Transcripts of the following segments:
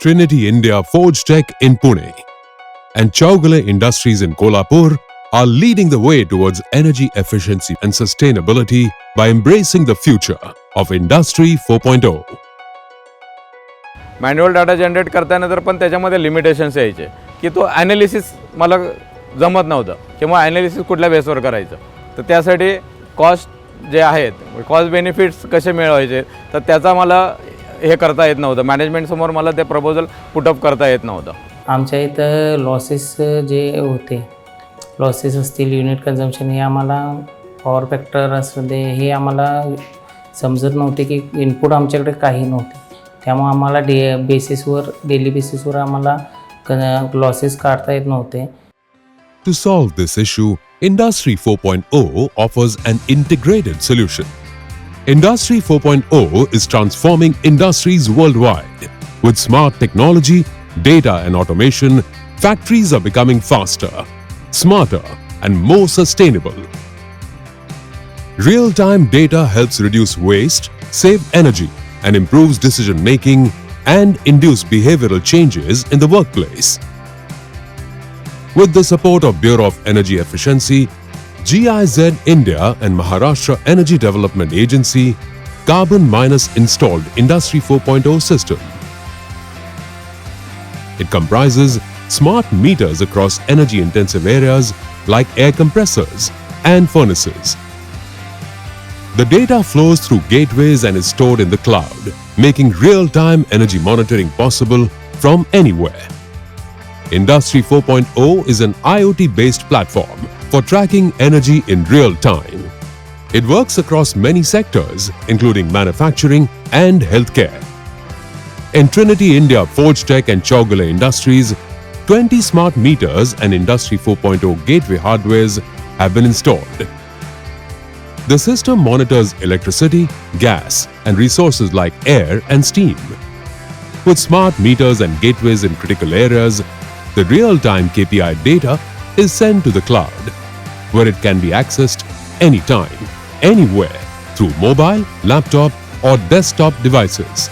Trinity India Forgetech in Pune and Chougule Industries in Kolhapur are leading the way towards energy efficiency and sustainability by embracing the future of Industry 4.0. Manual data generate करताना तर पण त्याच्यामध्ये limitations यायचे की तो analysis मला जमत नव्हतं किंवा ॲनालिसिस कुठल्या बेसवर करायचं. तर त्यासाठी कॉस्ट जे आहेत कॉस्ट बेनिफिट्स कसे मिळवायचे तर त्याचा मला हे करता येत नव्हतं. मॅनेजमेंटसमोर मला ते प्रपोजल पुटअप करता येत नव्हतं. आमच्या इथं लॉसेस जे होते लॉसेस असतील युनिट कन्झम्पशन हे आम्हाला पॉवर फॅक्टर असू दे हे आम्हाला समजत नव्हते की इनपुट आमच्याकडे काही नव्हते. त्यामुळे आम्हाला डेली बेसिसवर आम्हाला लॉसेस काढता येत नव्हते. To solve this issue, Industry 4.0 offers an integrated solution. Industry 4.0 is transforming industries worldwide. With smart technology, data and automation, factories are becoming faster, smarter and more sustainable. Real-time data helps reduce waste, save energy and improves decision making and induce behavioral changes in the workplace. With the support of Bureau of Energy Efficiency, GIZ India and Maharashtra Energy Development Agency, CarbonMinus installed Industry 4.0 system. It comprises smart meters across energy-intensive areas like air compressors and furnaces. The data flows through gateways and is stored in the cloud, making real-time energy monitoring possible from anywhere. Industry 4.0 is an IoT-based platform for tracking energy in real time. It works across many sectors, including manufacturing and healthcare. In Trinity India Forgetech and Chougule Industries, 20 smart meters and Industry 4.0 gateway hardwares have been installed. The system monitors electricity, gas, and resources like air and steam. With smart meters and gateways in critical areas, the real-time KPI data is sent to the cloud, where it can be accessed anytime, anywhere, through mobile, laptop, or desktop devices.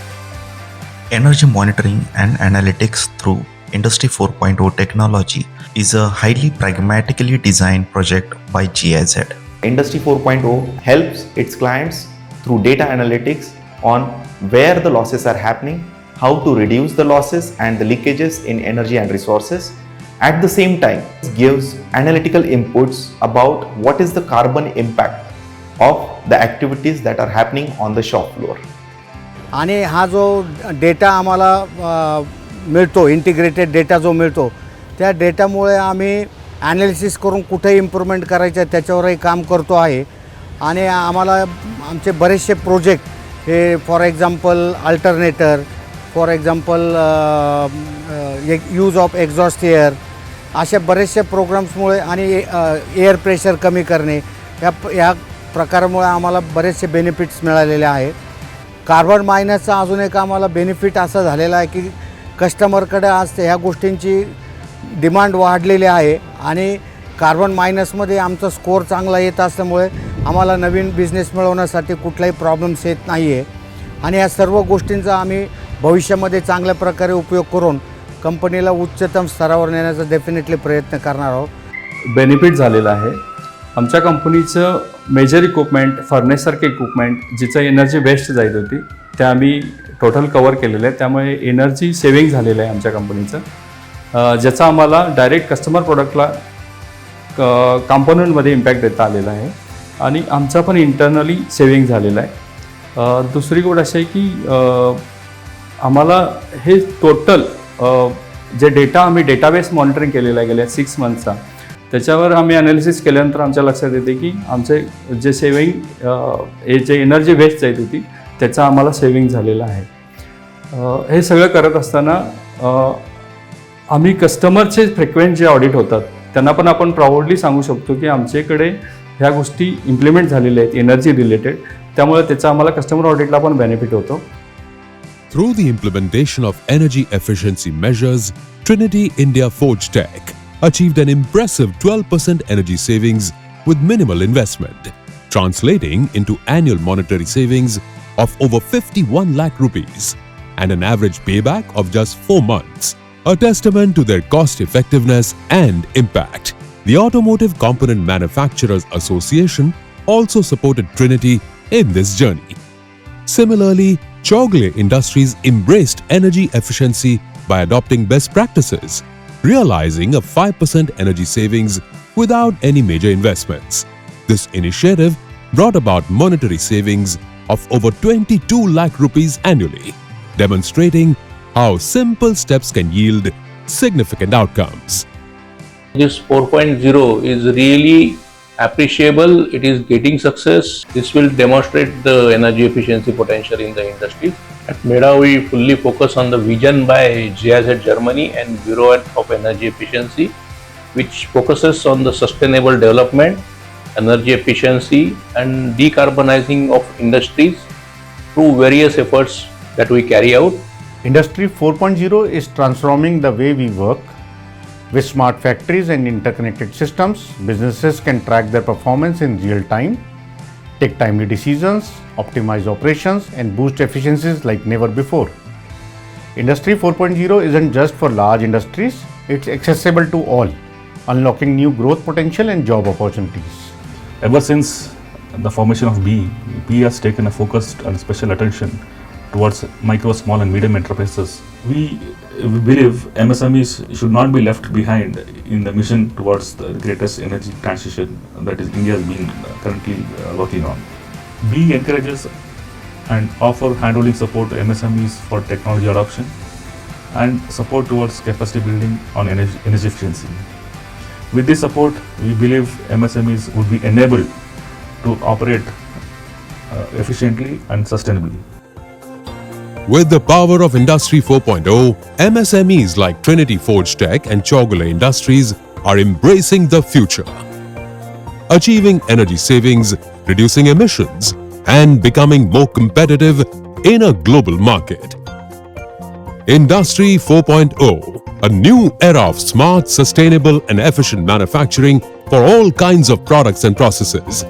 Energy monitoring and analytics through Industry 4.0 technology is a highly pragmatically designed project by GIZ. Industry 4.0 helps its clients through data analytics on where the losses are happening, how to reduce the losses and the leakages in energy and resources. At the same time, it gives analytical inputs about what is the carbon impact of the activities that are happening on the shop floor. आणि हा जो data आम्हाला मिळतो integrated data जो मिळतो त्या डेटामुळे आम्ही analysis करून कुठे इम्प्रूव्हमेंट करायचं त्याच्यावरही काम करतो आहे. आणि आम्हाला आमचे बरेचसे प्रोजेक्ट हे for example alternator for example use of exhaust air अशा बरेचसे प्रोग्राम्समुळे आणि एअर प्रेशर कमी करणे या प्रकारामुळे आम्हाला बरेचसे बेनिफिट्स मिळालेले आहेत. कार्बन मायनसचा अजून एक आम्हाला बेनिफिट असा झालेला आहे की कस्टमरकडे आज ह्या गोष्टींची डिमांड वाढलेली आहे आणि कार्बन मायनसमध्ये आमचा स्कोअर चांगला येत असल्यामुळे आम्हाला नवीन बिझनेस मिळवण्यासाठी कुठलाही प्रॉब्लेम्स येत नाही आहे. आणि या सर्व गोष्टींचा आम्ही भविष्यामध्ये चांगल्या प्रकारे उपयोग करून कंपनीला उच्चतम स्तरावर नेण्याचा डेफिनेटली प्रयत्न करणार आहोत. बेनिफिट झालेला आहे. आमच्या कंपनीचं मेजर इक्विपमेंट फर्नेससारखे इक्विपमेंट जिचं एनर्जी वेस्ट जात होती ते आम्ही टोटल कवर केलेलं आहे. त्यामुळे एनर्जी सेविंग झालेलं आहे आमच्या कंपनीचं, ज्याचा आम्हाला डायरेक्ट कस्टमर प्रोडक्टला कॉम्पोनंटमध्ये इम्पॅक्ट देता आलेला आहे आणि आमचा पण इंटरनली सेविंग झालेला आहे. दुसरी गोष्ट अशी आहे की आम्हाला हे टोटल जे डेटा आम्ही डेटाबेस मॉनिटरिंग केलेला आहे गेल्या 6 मंथचा त्याच्यावर आम्ही ॲनालिसिस केल्यानंतर आमच्या लक्षात येते की आमचे जे सेविंग जे एनर्जी वेस्ट जात होती त्याचा आम्हाला सेविंग झालेला आहे. हे सगळं करत असताना आम्ही कस्टमरचे फ्रिक्वेंट जे ऑडिट होतात त्यांना पण आपण प्राऊडली सांगू शकतो की आमच्याकडे ह्या गोष्टी इम्प्लिमेंट झालेल्या आहेत एनर्जी रिलेटेड. त्यामुळे त्याचा आम्हाला कस्टमर ऑडिटला पण बेनिफिट होतो. Through the implementation of energy efficiency measures, Trinity India Forgetech achieved an impressive 12% energy savings with minimal investment, translating into annual monetary savings of over 51 lakh rupees and an average payback of just 4 months, a testament to their cost effectiveness and impact. The Automotive Component Manufacturers Association also supported Trinity in this journey. Similarly, Chougule Industries embraced energy efficiency by adopting best practices, realizing a 5% energy savings without any major investments. This initiative brought about monetary savings of over 22 lakh rupees annually, demonstrating how simple steps can yield significant outcomes. This 4.0 is really appreciable. It is getting success. This will demonstrate the energy efficiency potential in the industry. At MEDA, we fully focus on the vision by GIZ Germany and Bureau of Energy Efficiency, which focuses on the sustainable development, energy efficiency and decarbonizing of industries through various efforts that we carry out. Industry 4.0 is transforming the way we work. With smart factories and interconnected systems, businesses can track their performance in real time, take timely decisions, optimize operations, and boost efficiencies like never before. Industry 4.0 isn't just for large industries, it's accessible to all, unlocking new growth potential and job opportunities. Ever since the formation of BE has taken a focused and special attention towards micro, small and medium enterprises. We believe MSMEs should not be left behind in the mission towards the greatest energy transition that is India has been currently working on. BE encourages and offer hand-holding support to MSMEs for technology adoption and support towards capacity building on energy efficiency. With this support, we believe MSMEs would be enabled to operate efficiently and sustainably. With the power of Industry 4.0, MSMEs like Trinity Forgetech and Chougule Industries are embracing the future, achieving energy savings, reducing emissions, and becoming more competitive in a global market. Industry 4.0, a new era of smart, sustainable, and efficient manufacturing for all kinds of products and processes.